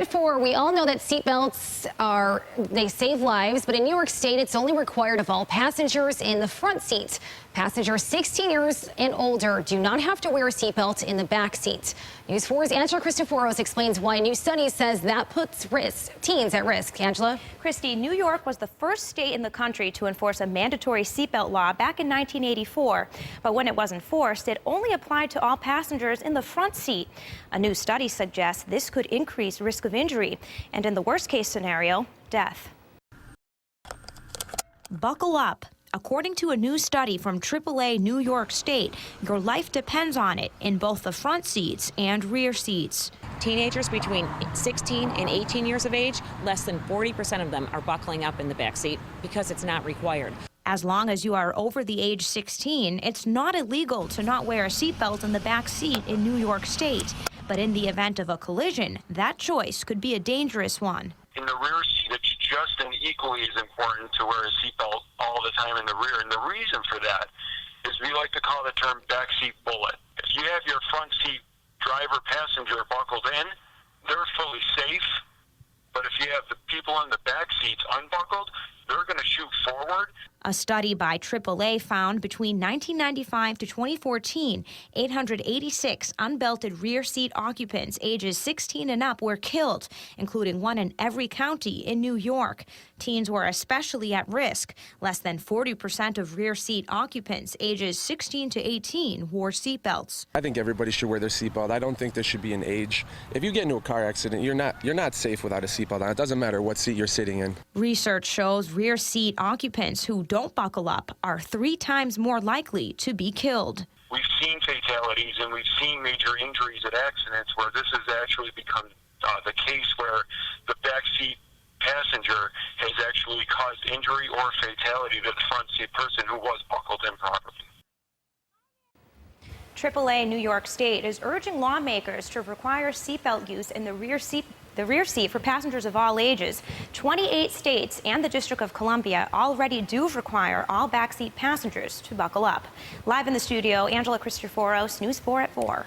at 4, we all know that seatbelts they save lives, but in New York State, it's only required of all passengers in the front seat. Passengers 16 years and older do not have to wear a seatbelt in the back seat. News 4's Angela Cristoforos explains why a new study says that puts teens at risk. Angela? Christy, New York was the first state in the country to enforce a mandatory seatbelt law back in 1984. But when it was enforced, it only applied to all passengers in the front seat. A new study suggests this could increase risk of injury and, in the worst-case scenario, death. Buckle up. According to a new study from AAA New York State, your life depends on it in both the front seats and rear seats. Teenagers between 16 and 18 years of age, less than 40% of them are buckling up in the back seat because it's not required. As long as you are over the age 16, it's not illegal to not wear a seatbelt in the back seat in New York State. But in the event of a collision, that choice could be a dangerous one. In the rear seat, it's just and equally as important to wear a seatbelt all the time in the rear. And the reason for that is we like to call the term backseat bullet. If you have your front seat driver passenger buckled in, they're fully safe. But if you have the people in the back seats unbuckled, they're going to shoot forward. A study by AAA found between 1995 to 2014, 886 unbelted rear seat occupants ages 16 and up were killed, including one in every county in New York. Teens were especially at risk. Less than 40% of rear seat occupants ages 16 to 18 wore seatbelts. I think everybody should wear their seatbelt. I don't think there should be an age. If you get into a car accident, you're not safe without a seatbelt on. It doesn't matter what seat you're sitting in. Research shows rear seat occupants who don't buckle up are 3 times more likely to be killed. We've seen fatalities and we've seen major injuries at accidents where this has actually become the case where the backseat passenger has actually caused injury or fatality to the front seat person who was buckled in properly. AAA New York State is urging lawmakers to require seatbelt use in the rear seat for passengers of all ages. 28 states and the District of Columbia already do require all backseat passengers to buckle up. Live in the studio, Angela Cristoforos, News 4 at 4.